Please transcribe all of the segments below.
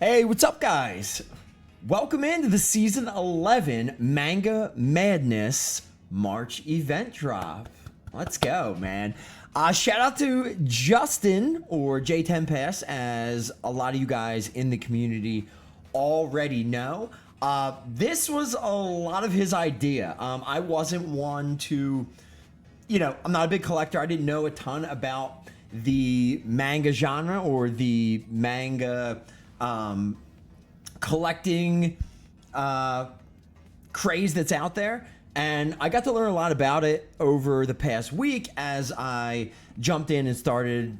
Hey, what's up, guys? Welcome into the Season 11 Manga Madness March event drop. Let's go, man. Shout out to Justin, or J10Pass, as a lot of you guys in the community already know. This was a lot of his idea. I wasn't one to, I'm not a big collector. I didn't know a ton about the manga genre or the manga collecting craze that's out there, and I got to learn a lot about it over the past week as I jumped in and started,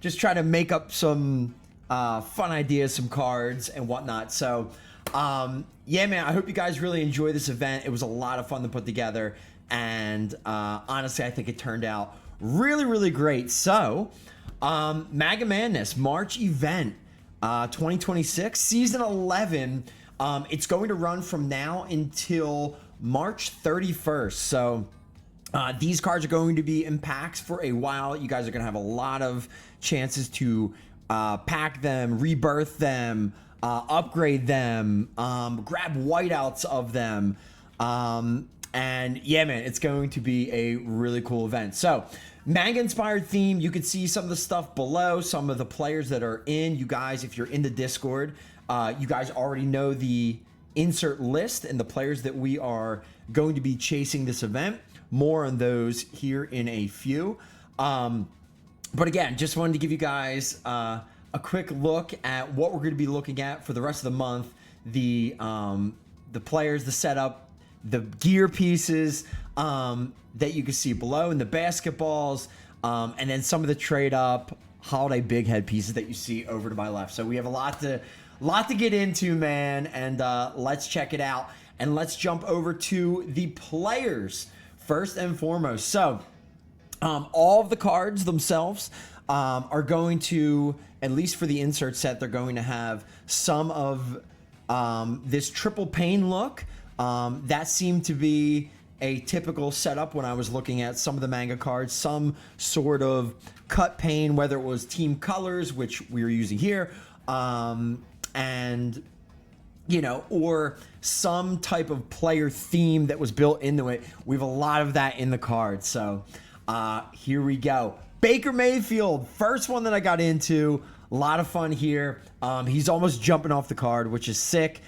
just try to make up some fun ideas, some cards and whatnot. So yeah, man, I hope you guys really enjoy this event. It was a lot of fun to put together, and honestly, I think it turned out really great. So Manga Madness March event 2026 season 11, it's going to run from now until March 31st. So these cards are going to be in packs for a while. You guys are going to have a lot of chances to pack them, rebirth them, upgrade them, grab whiteouts of them, and yeah, man, it's going to be a really cool event. So manga inspired theme. You can see some of the stuff below, some of the players that are in. You guys, if you're in the Discord, you guys already know the insert list and the players that we are going to be chasing this event. More on those here in a few. But again, just wanted to give you guys a quick look at what we're going to be looking at for the rest of the month. The players, the setup, the gear pieces that you can see below, and the basketballs, and then some of the trade up holiday big head pieces that you see over to my left. So we have a lot to get into, man, and let's check it out, and let's jump over to the players first and foremost. So all of the cards themselves are going to, at least for the insert set, they're going to have some of this triple pane look. That seemed to be a typical setup when I was looking at some of the manga cards, some sort of cut pane, whether it was team colors, which we are using here, and or some type of player theme that was built into it. We have a lot of that in the card. So here we go. Baker Mayfield, first one that I got into. A lot of fun here. He's almost jumping off the card, which is sick.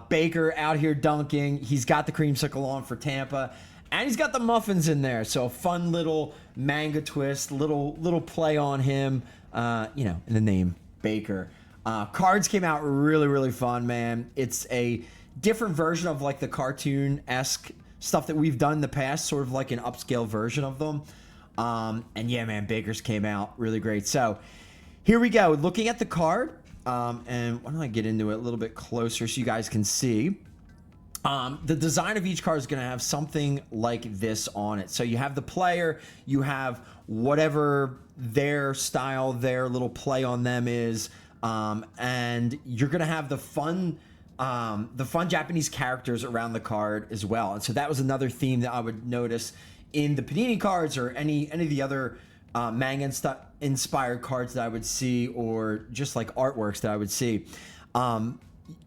Baker out here dunking. He's got the creamsicle on for Tampa, and he's got the muffins in there. So a fun little manga twist, little play on him, in the name Baker. Cards came out really fun, man. It's a different version of like the cartoon-esque stuff that we've done in the past, sort of like an upscale version of them. And yeah, man, Baker's came out really great. So here we go. Looking at the card. And why don't I get into it a little bit closer so you guys can see? The design of each card is going to have something like this on it. So you have the player, you have whatever their style, their little play on them is, and you're going to have the fun Japanese characters around the card as well. And so that was another theme that I would notice in the Panini cards or any of the other manga inspired cards that I would see, or just like artworks that I would see.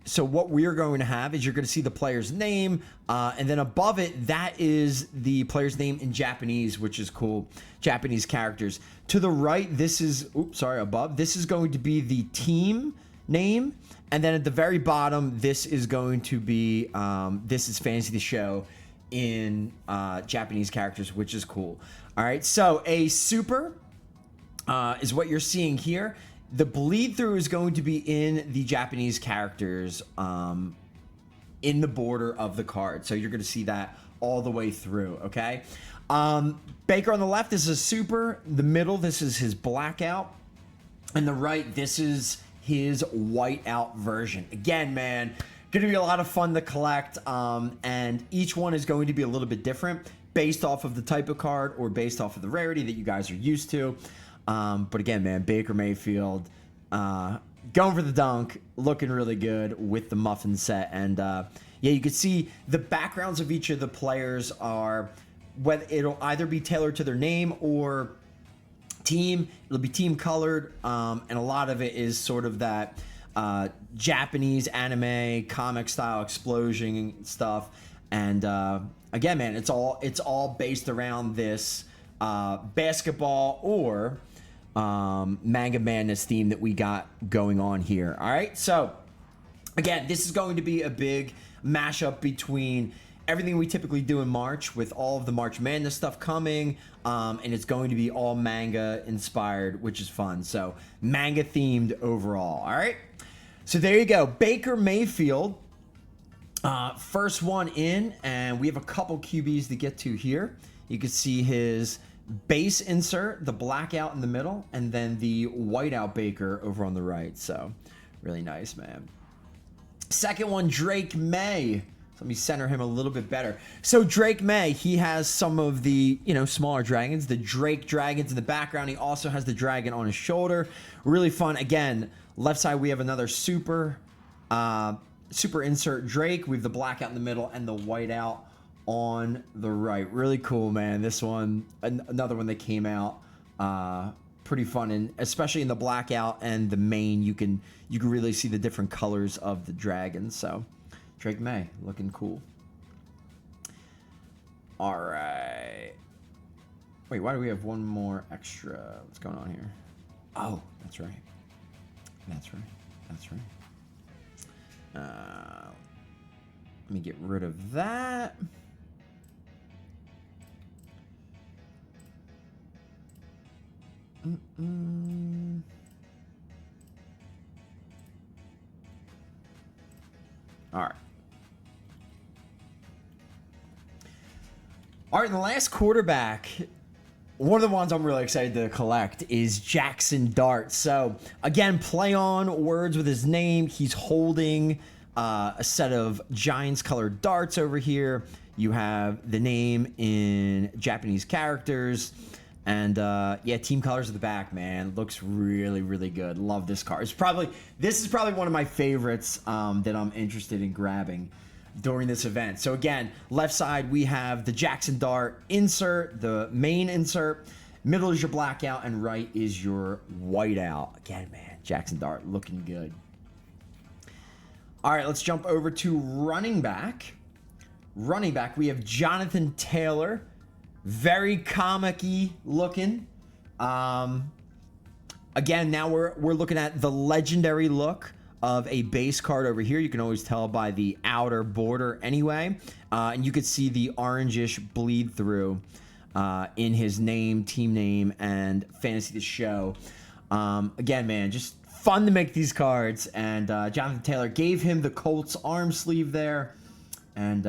So what we're going to have is you're going to see the player's name, and then above it, that is the player's name in Japanese, which is cool. Japanese characters. To the right, above, this is going to be the team name, and then at the very bottom, this is going to be, this is Fantasy the Show in Japanese characters, which is cool. All right, so a super is what you're seeing here. The bleed through is going to be in the Japanese characters in the border of the card. So you're going to see that all the way through, okay? Baker on the left, this is a super. The middle, this is his blackout. And the right, this is his whiteout version. Again, man, going to be a lot of fun to collect, and each one is going to be a little bit different based off of the type of card or based off of the rarity that you guys are used to. But again, man, Baker Mayfield going for the dunk, looking really good with the muffin set. And yeah, you can see the backgrounds of each of the players are, whether it'll either be tailored to their name or team. It'll be team colored, and a lot of it is sort of that Japanese anime, comic style explosion stuff. And again, man, it's all based around this basketball or Manga Madness theme that we got going on here. All right, so again, this is going to be a big mashup between everything we typically do in March with all of the March Madness stuff coming, and it's going to be all manga inspired, which is fun. So manga themed overall. All right, so there you go, Baker Mayfield, first one in, and we have a couple QBs to get to here. You can see his base insert, the blackout in the middle, and then the whiteout Baker over on the right. So really nice, man. Second one, Drake May. Let me center him a little bit better. So Drake May, he has some of the, smaller dragons, the Drake dragons in the background. He also has the dragon on his shoulder. Really fun. Again, left side, we have another super insert Drake. We have the blackout in the middle and the whiteout on the right. Really cool, man. This one, another one that came out, pretty fun, and especially in the blackout and the main, you can really see the different colors of the dragons. So Drake May looking cool. All right. Wait, why do we have one more extra? What's going on here? Oh, that's right. That's right. That's right. Let me get rid of that. All right. All right, and the last quarterback, one of the ones I'm really excited to collect is Jackson Dart. So, again, play on words with his name. He's holding a set of Giants-colored darts over here. You have the name in Japanese characters. And, yeah, team colors at the back, man. Looks really, really good. Love this card. This is probably one of my favorites that I'm interested in grabbing during this event. So again, left side, we have the Jackson Dart insert, the main insert. Middle is your blackout, and right is your whiteout. Again, man, Jackson Dart looking good. All right, let's jump over to running back. Running back, we have Jonathan Taylor. Very comic-y looking. Again, now we're looking at the legendary look of a base card over here. You can always tell by the outer border anyway. And you could see the orangish bleed through in his name, team name, and fantasy to show. Again, man, just fun to make these cards. And Jonathan Taylor gave him the Colts arm sleeve there. And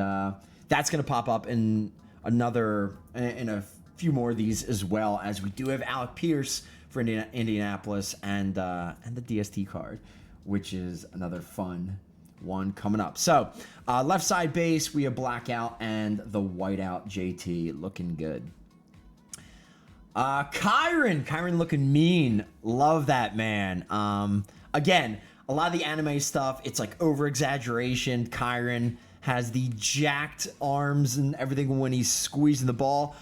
that's going to pop up in a few more of these, as well as we do have Alec Pierce for Indianapolis and the DST card, which is another fun one coming up. So left side base, we have blackout and the whiteout JT looking good. Kyron looking mean. Love that, man. Again, a lot of the anime stuff, it's like over exaggeration. Kyron has the jacked arms and everything when he's squeezing the ball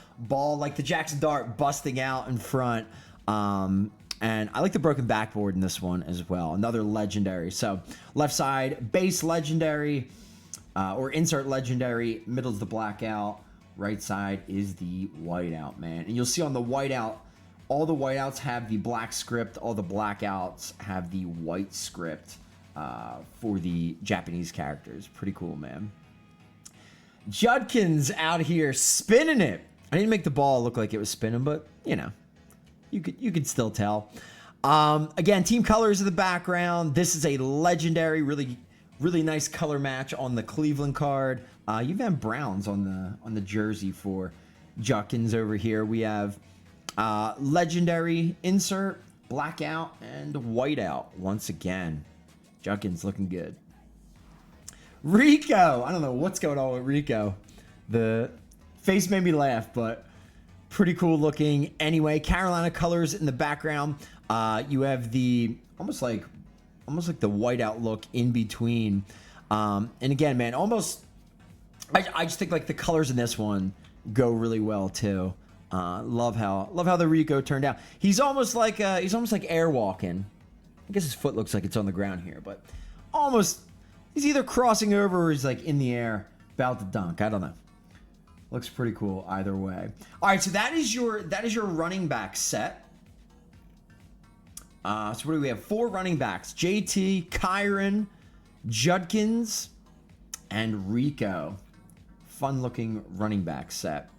like the Jackson Dart busting out in front. And I like the broken backboard in this one as well. Another legendary. So left side, base legendary, or insert legendary. Middle's the blackout. Right side is the whiteout, man. And you'll see on the whiteout, all the whiteouts have the black script. All the blackouts have the white script for the Japanese characters. Pretty cool, man. Judkins out here spinning it. I didn't make the ball look like it was spinning, but, you could still tell. Again, team colors in the background. This is a legendary, really, really nice color match on the Cleveland card. You have Browns on the jersey for Judkins over here. We have legendary insert, blackout, and whiteout once again. Judkins looking good. Rico, I don't know what's going on with Rico. The face made me laugh, but pretty cool looking. Anyway, Carolina colors in the background. You have the almost like the whiteout look in between. And again, man, I just think like the colors in this one go really well too. Love how the Rico turned out. He's almost like airwalking. I guess his foot looks like it's on the ground here, but almost. He's either crossing over or he's like in the air about to dunk. I don't know. Looks pretty cool either way. All right, so that is your running back set. So what do we have? 4 running backs: JT, Kyron, Judkins, and Rico. Fun looking running back set.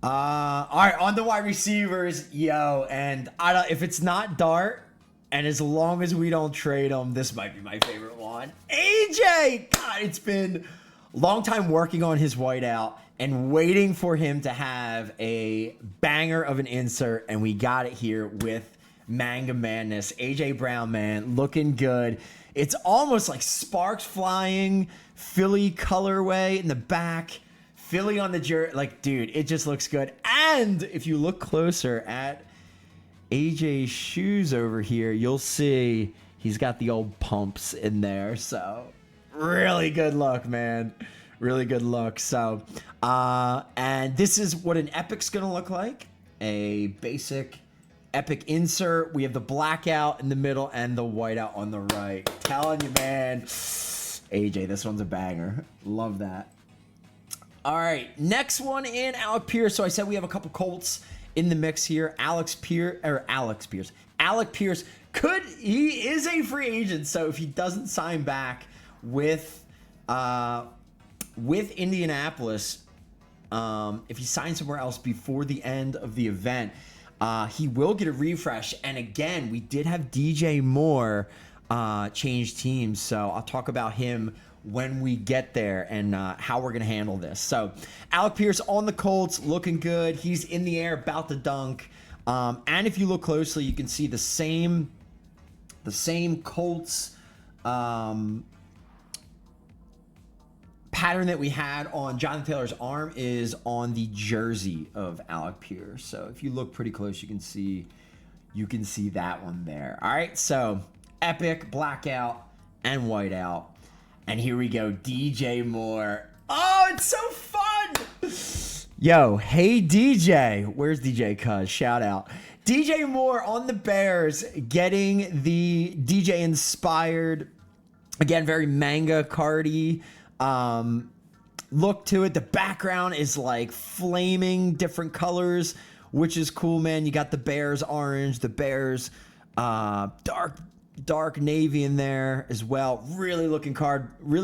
All right, on the wide receivers, yo, and I don't if it's not Dart, and as long as we don't trade him, this might be my favorite one. AJ, God, it's been a long time working on his whiteout and waiting for him to have a banger of an insert, and we got it here with Manga Madness. AJ Brown, man, looking good. It's almost like sparks flying, Philly colorway in the back. Philly on the jersey, like, dude, it just looks good. And if you look closer at AJ's shoes over here, you'll see he's got the old pumps in there. So, really good look, man. Really good look. So, and this is what an Epic's going to look like. A basic Epic insert. We have the blackout in the middle and the whiteout on the right. Telling you, man. AJ, this one's a banger. Love that. All right, next one in Alec Pierce. So I said we have a couple Colts in the mix here. Alec Pierce. He is a free agent, so if he doesn't sign back with Indianapolis, if he signs somewhere else before the end of the event, he will get a refresh. And again, we did have DJ Moore change teams, so I'll talk about him when we get there and how we're going to handle this. So Alec Pierce on the Colts, looking good. He's in the air, about to dunk. And if you look closely, you can see the same Colts pattern that we had on Jonathan Taylor's arm is on the jersey of Alec Pierce. So if you look pretty close, you can see that one there. All right, so Epic, blackout, and whiteout. And here we go, DJ Moore. Oh, it's so fun. Yo, hey DJ. Where's DJ Cuz? Shout out. DJ Moore on the Bears, getting the DJ inspired, again, very manga cardy look to it. The background is like flaming different colors, which is cool, man. You got the Bears orange, the Bears dark navy in there as well. Really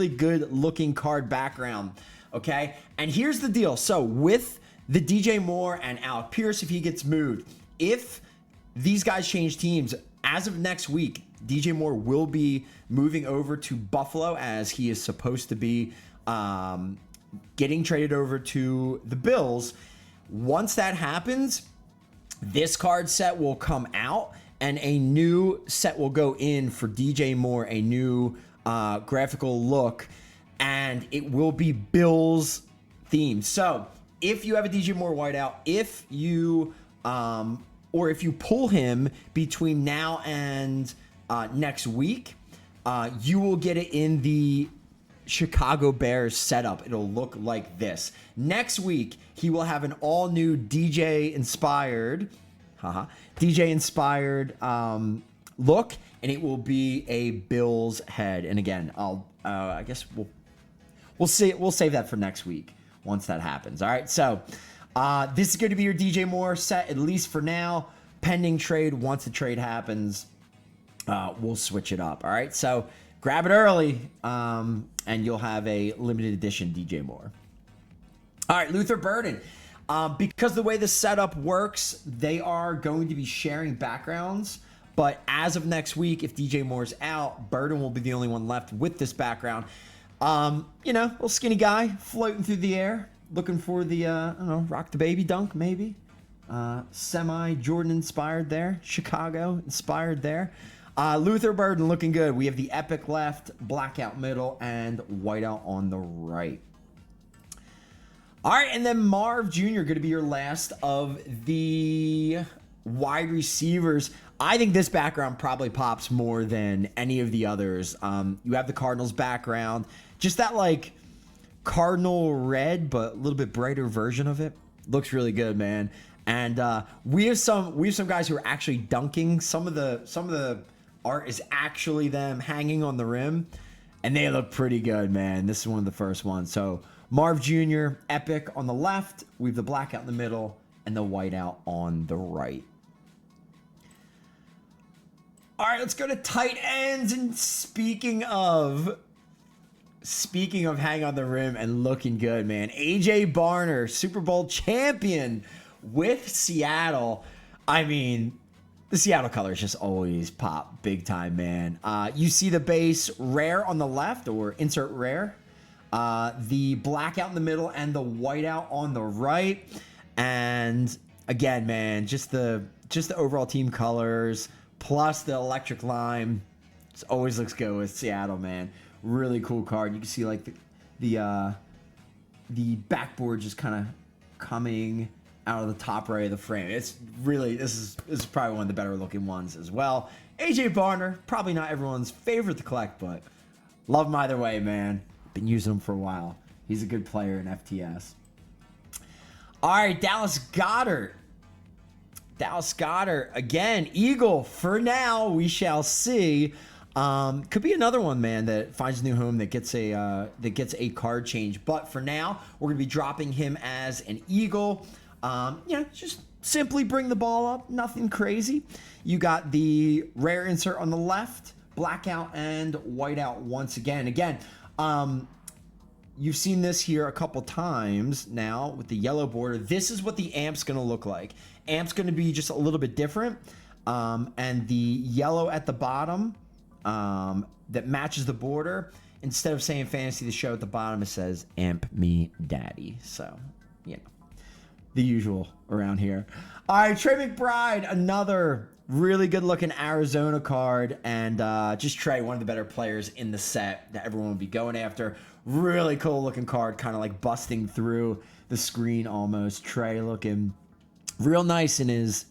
good looking card background. Okay, and here's the deal. So with the DJ Moore and Alec Pierce, if he gets moved, if these guys change teams as of next week, DJ Moore will be moving over to Buffalo, as he is supposed to be getting traded over to the Bills. Once that happens, this card set will come out and a new set will go in for DJ Moore, a new graphical look, and it will be Bills themed. So if you have a DJ Moore whiteout, if you pull him between now and next week, you will get it in the Chicago Bears setup. It'll look like this. Next week, he will have an all new DJ inspired look, and it will be a Bills head. And again, I guess we'll save that for next week once that happens. All right, so this is going to be your DJ Moore set, at least for now. Pending trade, once the trade happens, we'll switch it up. All right, so grab it early, and you'll have a limited edition DJ Moore. All right, Luther Burden. Because the way the setup works, they are going to be sharing backgrounds. But as of next week, if DJ Moore's out, Burden will be the only one left with this background. Little skinny guy floating through the air, looking for the, rock the baby dunk maybe. Semi-Jordan inspired there. Chicago inspired there. Luther Burden looking good. We have the Epic left, blackout middle, and whiteout on the right. All right, and then Marv Jr. going to be your last of the wide receivers. I think this background probably pops more than any of the others. You have the Cardinals background, just that like Cardinal red, but a little bit brighter version of it. Looks really good, man. And we have some guys who are actually dunking some of the art is actually them hanging on the rim, and they look pretty good, man. This is one of the first ones. So Marv Jr., epic on the left. We have the blackout in the middle and the whiteout on the right. All right, let's go to tight ends. And speaking of hang on the rim and looking good, man. AJ Barner, Super Bowl champion with Seattle. I mean, the Seattle colors just always pop big time, man. You see the base rare on the left, or insert rare. The blackout in the middle and the whiteout on the right. And again, man, just the overall team colors plus the electric lime. It always looks good with Seattle, man. Really cool card. You can see like the backboard just kind of coming out of the top right of the frame. It's really, this is probably one of the better looking ones as well. AJ Barner, probably not everyone's favorite to collect, but love him either way, man. Been using him for a while. He's a good player in FTS. All right, Dallas Goedert. Dallas Goedert, again, Eagle for now. We shall see. Could be another one, man, that finds a new home that gets a card change. But for now, we're gonna be dropping him as an Eagle. Just simply bring the ball up. Nothing crazy. You got the rare insert on the left, blackout and whiteout once again. Again, you've seen this here a couple times now with the yellow border. This is what the amp's gonna look like. Amp's gonna be just a little bit different. And the yellow at the bottom that matches the border, instead of saying Fantasy the Show at the bottom, it says Amp Me Daddy. So, the usual around here. All right, Trey McBride, another really good looking Arizona card, and just Trey, one of the better players in the set that everyone will be going after. Really cool looking card, kind of like busting through the screen almost. Trey looking real nice in his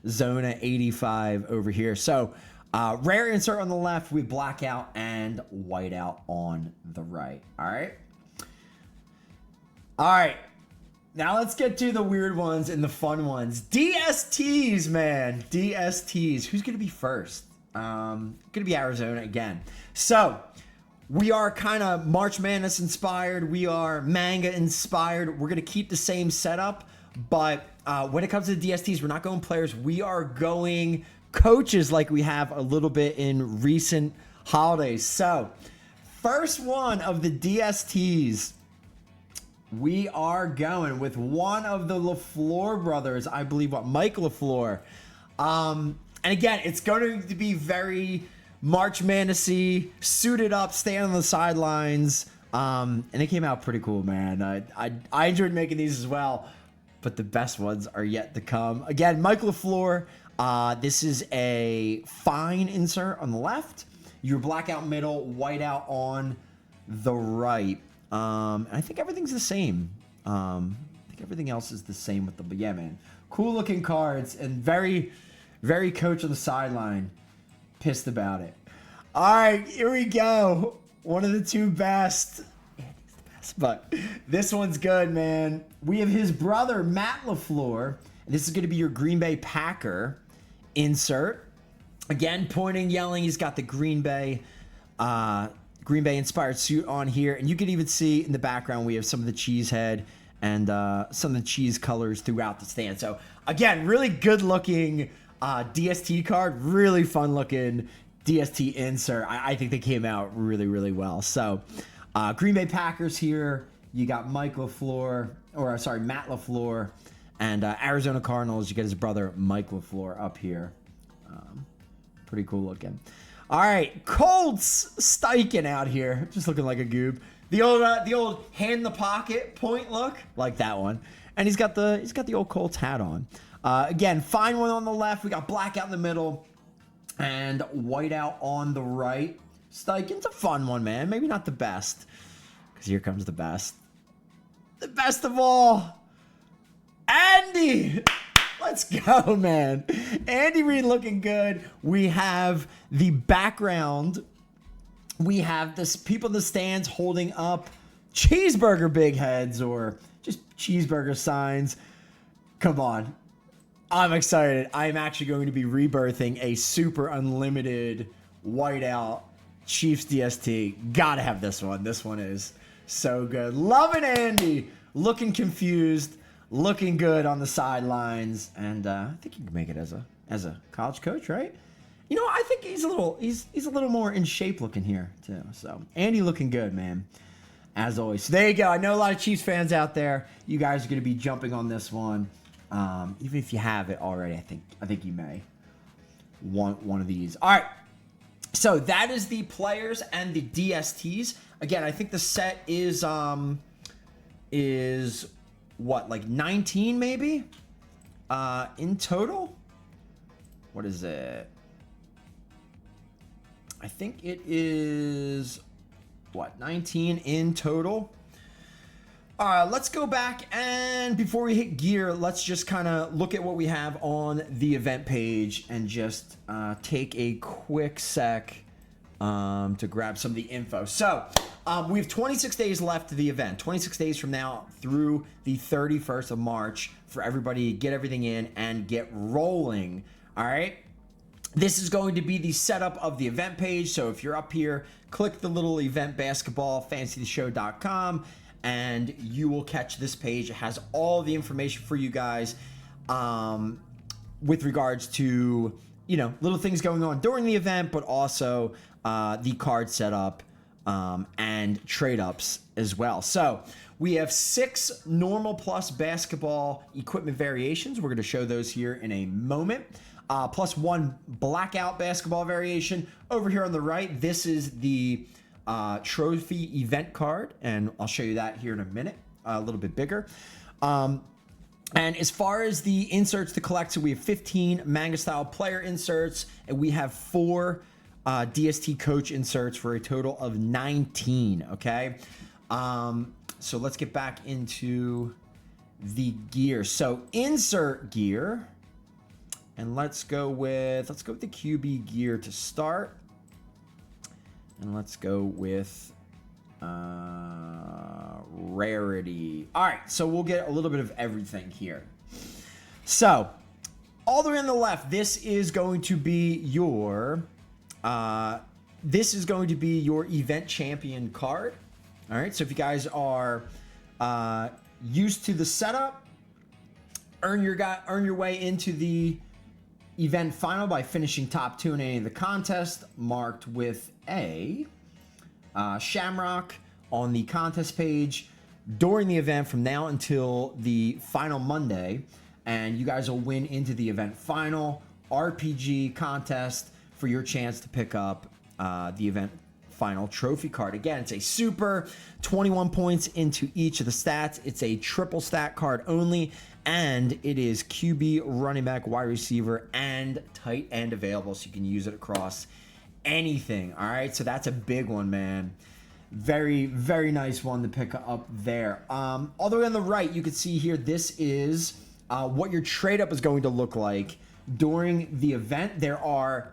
Zona 85 over here. So rare insert on the left with blackout and whiteout on the right. All right. Now let's get to the weird ones and the fun ones. DSTs, man. DSTs. Who's going to be first? Going to be Arizona again. So we are kind of March Madness inspired. We are manga inspired. We're going to keep the same setup. But when it comes to the DSTs, we're not going players. We are going coaches like we have a little bit in recent holidays. So first one of the DSTs, we are going with one of the LaFleur brothers, I believe, Mike LaFleur. And again, it's going to be very March Madness-y, suited up, stand on the sidelines. And it came out pretty cool, man. I enjoyed making these as well, but the best ones are yet to come. Again, Mike LaFleur. This is a fine insert on the left. Your blackout middle, whiteout on the right. And I think everything's the same. I think everything else is the same with them. But yeah, man, cool looking cards and very, very coach on the sideline. Pissed about it. All right, here we go. One of the two best. Andy's the best, but this one's good, man. We have his brother, Matt LaFleur. And this is going to be your Green Bay Packer insert. Again, pointing, yelling. He's got the Green Bay inspired suit on here, and you can even see in the background we have some of the cheese head and some of the cheese colors throughout the stand. So again, really good looking DST card, really fun looking DST insert. I think they came out really, really well. So Green Bay Packers here, you got Matt LaFleur, and Arizona Cardinals, you get his brother Mike LaFleur up here. Pretty cool looking. All right, Colts Steichen out here, just looking like a goob. The old hand in the pocket point look, like that one, and he's got the old Colts hat on. Again, fine one on the left. We got blackout in the middle, and whiteout on the right. Steichen's a fun one, man. Maybe not the best, because here comes the best of all, Andy. Let's go, man. Andy Reid looking good. We have the background. We have this people in the stands holding up cheeseburger big heads or just cheeseburger signs. Come on. I'm excited. I'm actually going to be rebirthing a super unlimited whiteout Chiefs DST. Gotta have this one. This one is so good. Loving Andy. Looking confused. Looking good on the sidelines. And I think he can make it as a college coach, right? You know, I think he's a little more in shape looking here too. So Andy looking good, man. As always. So there you go. I know a lot of Chiefs fans out there. You guys are going to be jumping on this one. Even if you have it already, I think you may want one of these. All right. So that is the players and the DSTs. Again, I think the set is what, like 19 maybe? In total? What is it? I think it is, what, 19 in total? Let's go back, and before we hit gear, let's just kind of look at what we have on the event page and just take a quick sec to grab some of the info. So we have 26 days left to the event, 26 days from now through the 31st of March for everybody to get everything in and get rolling. All right. This is going to be the setup of the event page. So if you're up here, click the little event basketball, fantasytheshow.com, and you will catch this page. It has all the information for you guys with regards to, you know, little things going on during the event, but also the card setup and trade ups as well. So we have 6 normal plus basketball equipment variations. We're going to show those here in a moment. Plus 1 blackout basketball variation. Over here on the right, this is the trophy event card, and I'll show you that here in a minute, a little bit bigger. And as far as the inserts to collect, so we have 15 manga style player inserts, and we have 4 DST coach inserts for a total of 19. Okay. So let's get back into the gear. So insert gear. And let's go with the QB gear to start. And let's go with rarity. All right, so we'll get a little bit of everything here. So all the way on the left, this is going to be your event champion card. All right, so if you guys are used to the setup, earn your way into the event final by finishing top 2 in any of the contests marked with a shamrock on the contest page during the event from now until the final Monday, and you guys will win into the event final RPG contest for your chance to pick up the event final trophy card. Again, it's a super, 21 points into each of the stats. It's a triple stat card only, and it is QB, running back, wide receiver, and tight end available, so you can use it across anything. All right, so that's a big one, man. Very, very nice one to pick up there. All the way on the right, you can see here, this is what your trade up is going to look like during the event. There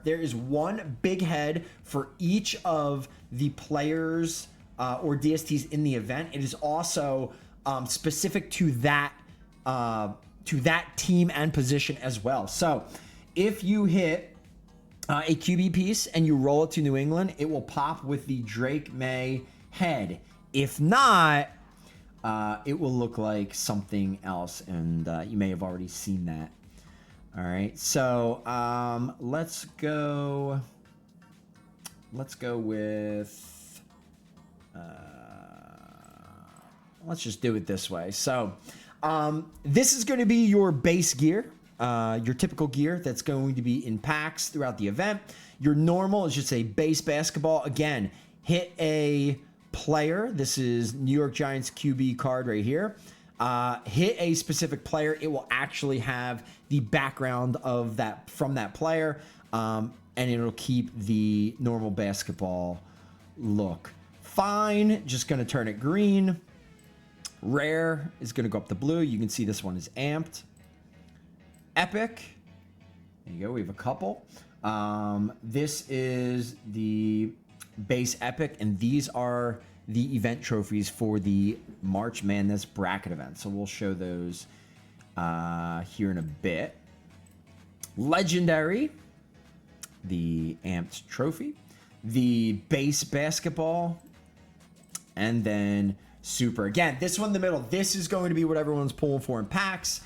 is 1 big head for each of the players or DSTs in the event. It is also specific to that team and position as well. So if you hit a QB piece and you roll it to New England, it will pop with the Drake May head. If not, it will look like something else, and you may have already seen that. All right, so let's go with let's just do it this way. So this is going to be your base gear, your typical gear that's going to be in packs throughout the event. Your normal is just a base basketball. Again, hit a player. This is New York Giants QB card right here. Hit a specific player, it will actually have the background of that from that player, and it'll keep the normal basketball look. Fine, just going to turn it green. Rare is going to go up to blue. You can see this one is amped. Epic. There you go. We have a couple. This is the base epic, and these are the event trophies for the March Madness bracket event. So we'll show those here in a bit. Legendary, the Amped Trophy, the base basketball, and then Super. Again, this one in the middle, this is going to be what everyone's pulling for in packs.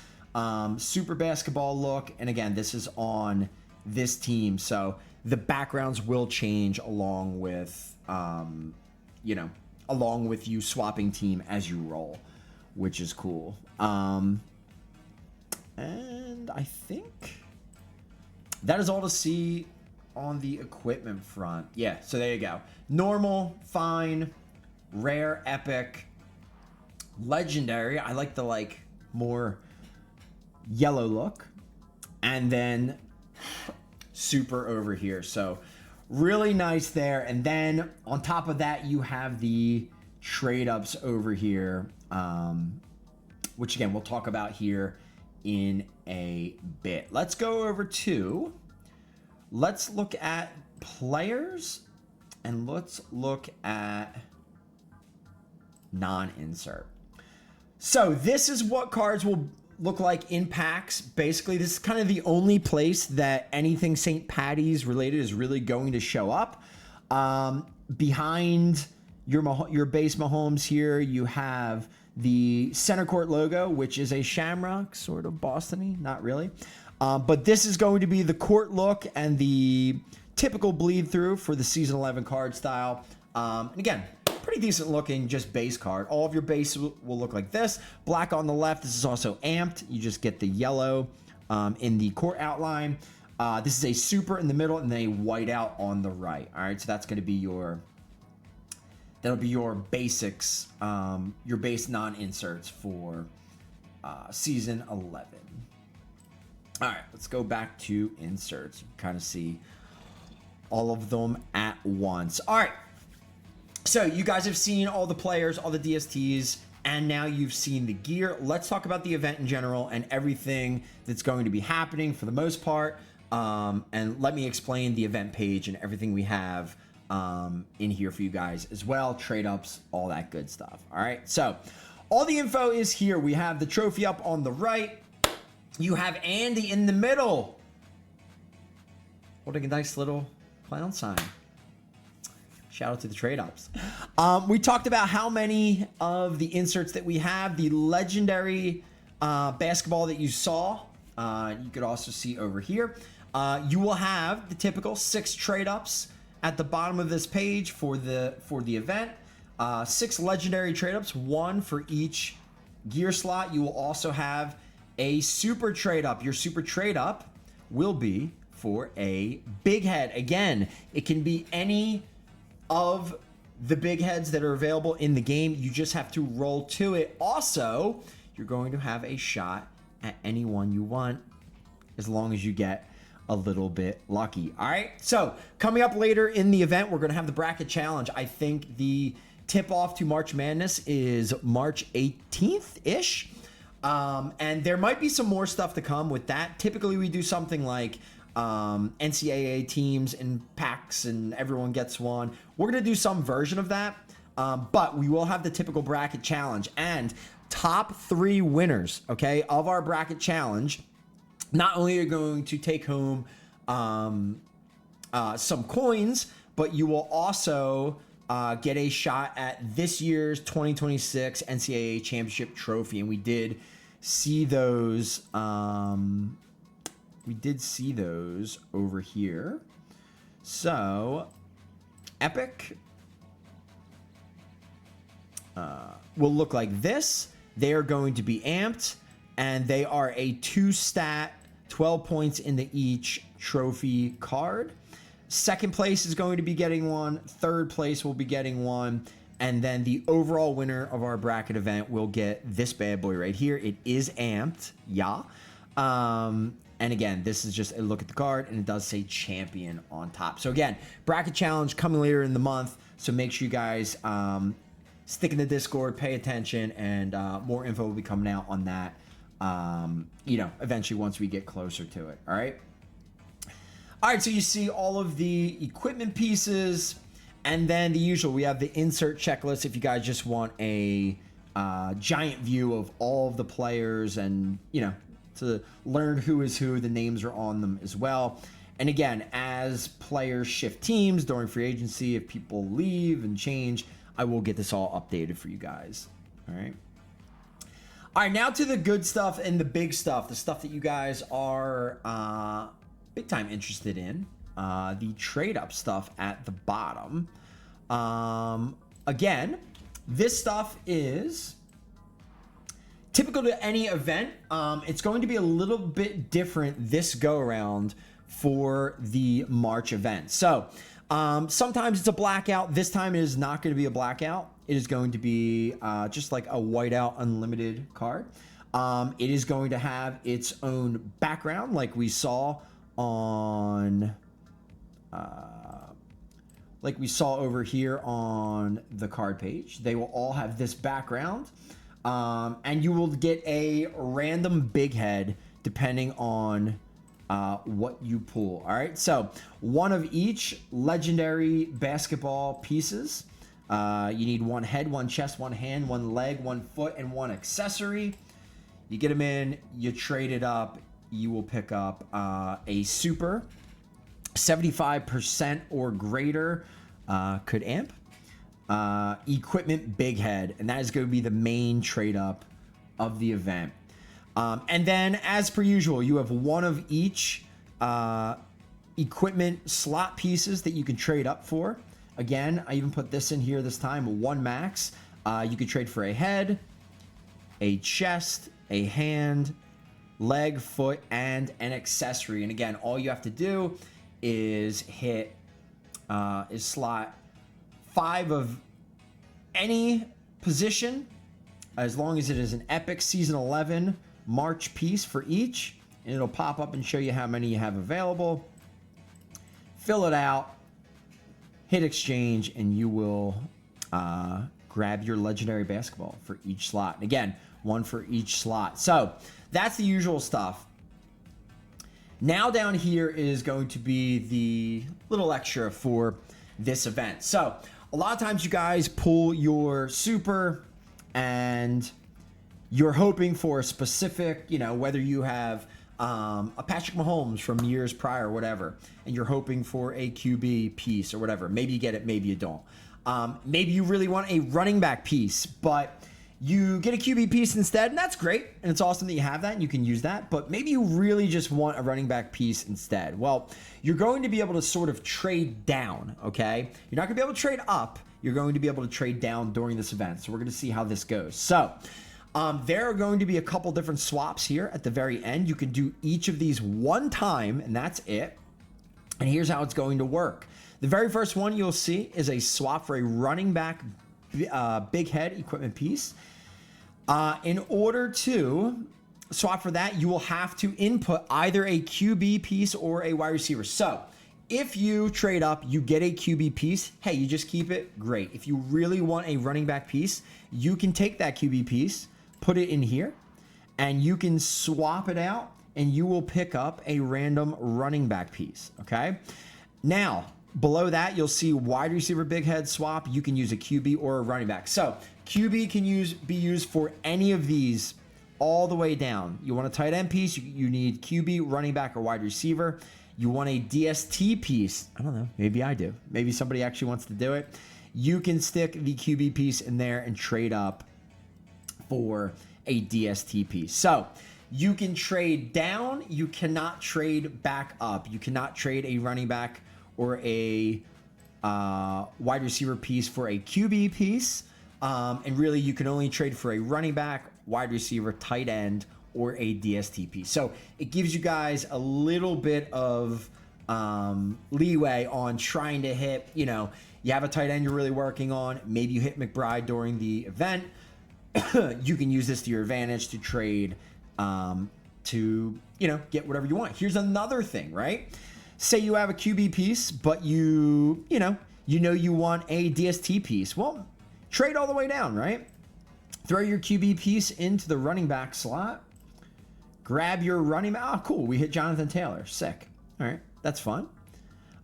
Super basketball look, and again, this is on this team, so the backgrounds will change along with, along with you swapping team as you roll, which is cool. And I think that is all to see on the equipment front. Yeah, so there you go. Normal, fine, rare, epic, legendary. I like the more yellow look, and then super over here. So really nice there. And then on top of that, you have the trade ups over here, which again we'll talk about here in a bit. Let's go over to, let's look at players, and let's look at non-insert. So this is what cards will look like in packs. Basically, this is kind of the only place that anything St. Patty's related is really going to show up. Behind your base Mahomes here, you have the center court logo, which is a shamrock, sort of Boston-y, not really. But this is going to be the court look and the typical bleed through for the season 11 card style. And again, pretty decent looking, just base card. All of your base will look like this. Black on the left. This is also amped. You just get the yellow in the court outline. This is a super in the middle and then a white out on the right. All right, so that's going to be your, that'll be your basics, your base non-inserts for season 11. All right, let's go back to inserts. You kind of see all of them at once. All right. So you guys have seen all the players, all the DSTs, and now you've seen the gear. Let's talk about the event in general and everything that's going to be happening for the most part. And let me explain the event page and everything we have in here for you guys as well. Trade ups, all that good stuff. All right. So all the info is here. We have the trophy up on the right. You have Andy in the middle, holding a nice little clown sign. Shout out to the trade ups. We talked about how many of the inserts that we have. The legendary basketball that you saw, you could also see over here. You will have the typical 6 trade ups at the bottom of this page for the event. 6 legendary trade ups, 1 for each gear slot. You will also have a super trade up. Your super trade up will be for a big head. Again, it can be any of the big heads that are available in the game. You just have to roll to it. Also, you're going to have a shot at anyone you want as long as you get a little bit lucky. All right, so coming up later in the event, we're going to have the bracket challenge. I think the tip off to March Madness is March 18th-ish. And there might be some more stuff to come with that. Typically we do something like NCAA teams and packs and everyone gets one. We're going to do some version of that, but we will have the typical bracket challenge, and top 3 winners, okay, of our bracket challenge not only are going to take home some coins, but you will also get a shot at this year's 2026 NCAA championship trophy. And we did see those over here. So epic will look like this. They are going to be amped, and they are a 2-stat 12 points into each trophy card. Second place is going to be getting one. Third place will be getting one. And then the overall winner of our bracket event will get this bad boy right here. It is amped. Yeah. And again, this is just a look at the card, and it does say champion on top. So again, bracket challenge coming later in the month. So make sure you guys stick in the Discord, pay attention, and more info will be coming out on that, eventually once we get closer to it. All right. All right, so you see all of the equipment pieces, and then the usual. We have the insert checklist if you guys just want a giant view of all of the players and, to learn who is who. The names are on them as well. And again, as players shift teams during free agency, if people leave and change, I will get this all updated for you guys. All right. All right, now to the good stuff and the big stuff, the stuff that you guys are big time interested in, the trade up stuff at the bottom. Again, this stuff is typical to any event. It's going to be a little bit different this go around for the March event. So sometimes it's a blackout. This time it is not going to be a blackout. It is going to be just like a whiteout unlimited card. It is going to have its own background like we saw on over here on the card page. They will all have this background, and you will get a random big head depending on what you pull. All right, so one of each legendary basketball pieces. You need one head, one chest, one hand, one leg, one foot, and one accessory. You get them in, you trade it up, you will pick up a super 75% or greater could amp equipment big head, and that is going to be the main trade up of the event. And then as per usual, you have one of each equipment slot pieces that you can trade up for. Again, I even put this in here this time, one max. You could trade for a head, a chest, a hand, leg, foot, and an accessory. And again, all you have to do is hit slot 5 of any position, as long as it is an epic season 11 March piece for each, and it'll pop up and show you how many you have available. Fill it out, hit exchange, and you will grab your legendary basketball for each slot. And again, one for each slot. So that's the usual stuff. Now down here is going to be the little extra for this event. So a lot of times you guys pull your super and you're hoping for a specific, whether you have a Patrick Mahomes from years prior or whatever, and you're hoping for a QB piece or whatever. Maybe you get it, maybe you don't. Maybe you really want a running back piece, but you get a QB piece instead, and that's great, and it's awesome that you have that and you can use that, but maybe you really just want a running back piece instead. Well, you're going to be able to sort of trade down, okay? You're not going to be able to trade up. You're going to be able to trade down during this event, so we're going to see how this goes. So there are going to be a couple different swaps here at the very end. You can do each of these one time, and that's it. And here's how it's going to work. The very first one you'll see is a swap for a running back big head equipment piece. In order to swap for that, you will have to input either a QB piece or a wide receiver. So if you trade up, you get a QB piece. Hey, you just keep it. Great. If you really want a running back piece, you can take that QB piece, put it in here, and you can swap it out, and you will pick up a random running back piece. Okay. Now, below that, you'll see wide receiver big head swap. You can use a QB or a running back. So QB can be used for any of these all the way down. You want a tight end piece, you need QB, running back, or wide receiver. You want a DST piece. I don't know. Maybe I do. Maybe somebody actually wants to do it. You can stick the QB piece in there and trade up for a DST piece. So you can trade down. You cannot trade back up. You cannot trade a running back or a wide receiver piece for a QB piece. And really, you can only trade for a running back, wide receiver, tight end, or a DST piece. So it gives you guys a little bit of leeway on trying to hit, you have a tight end you're really working on. Maybe you hit McBride during the event. You can use this to your advantage to trade to, get whatever you want. Here's another thing, right? Say you have a QB piece, but you want a DST piece. Well, trade all the way down, right? Throw your QB piece into the running back slot. Grab your running back. Oh, cool. We hit Jonathan Taylor. Sick. All right. That's fun.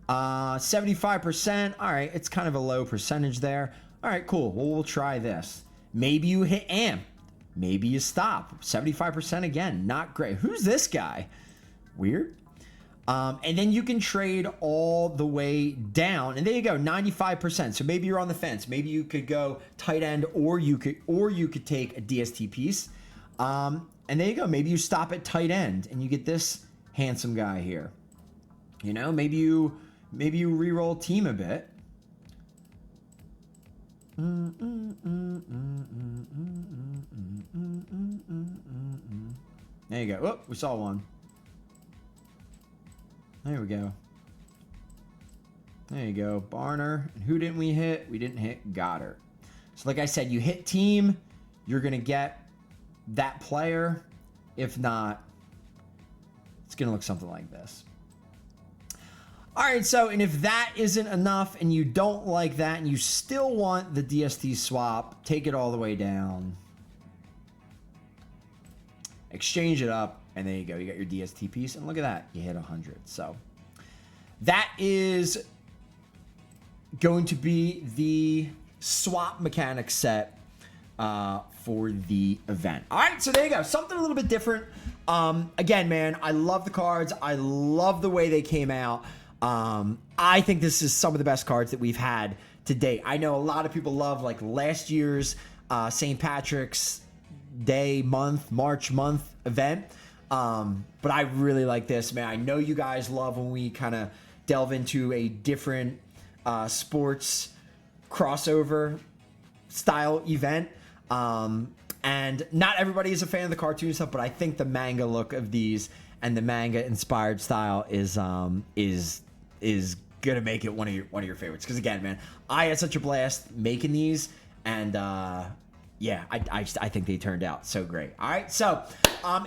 75%. All right. It's kind of a low percentage there. All right, cool. Well, we'll try this. Maybe you hit amp. maybe you stop. 75% again, not great. Who's this guy? Weird. And then you can trade all the way down, and there you go, 95%. So maybe you're on the fence. Maybe you could go tight end, or you could take a DST piece. And there you go. Maybe you stop at tight end, and you get this handsome guy here. You know, maybe you re-roll team a bit. There you go. Oh, we saw one. There we go. There you go. Barner. And who didn't we hit? We didn't hit Goddard. So like I said, you hit team, you're going to get that player. If not, it's going to look something like this. All right, so, and if that isn't enough and you don't like that and you still want the DST swap, take it all the way down. Exchange it up. And there you go. You got your DST piece. And look at that. You hit 100. So that is going to be the swap mechanic set for the event. All right. So there you go. Something a little bit different. Again, man, I love the cards. I love the way they came out. I think this is some of the best cards that we've had to date. I know a lot of people love like last year's St. Patrick's Day March month event. But I really like this, man. I know you guys love when we kind of delve into a different sports crossover style event. And not everybody is a fan of the cartoon stuff, but I think the manga look of these and the manga inspired style is gonna make it one of your favorites. Because again, man, I had such a blast making these, and yeah, I think they turned out so great. All right, so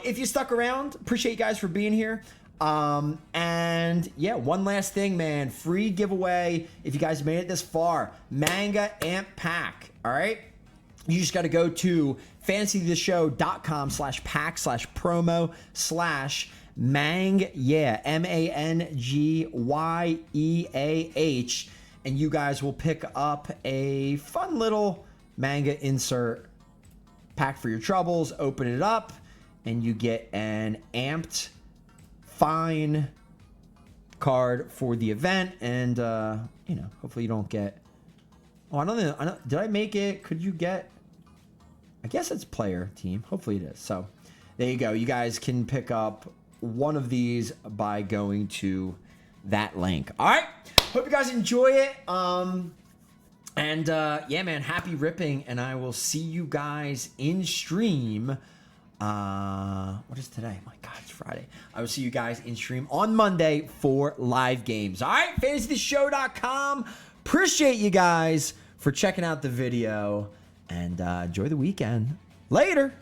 if you stuck around, appreciate you guys for being here. And yeah, one last thing, man, free giveaway. If you guys made it this far, Manga Amp Pack. All right, you just got to go to fantasytheshow.com/pack/promo/mang, yeah, MANGYEAH, and you guys will pick up a fun little manga insert pack for your troubles. Open it up and you get an amped fine card for the event. And you know, hopefully you don't get, oh, I don't know, did I make it? Could you get, I guess it's player team. Hopefully it is. So there you go. You guys can pick up one of these by going to that link. All right, hope you guys enjoy it. And yeah, man, happy ripping, and I will see you guys in stream. What is today? My God, it's Friday. I will see you guys in stream on Monday for live games. All right, fantasytheshow.com. Appreciate you guys for checking out the video, and enjoy the weekend. Later.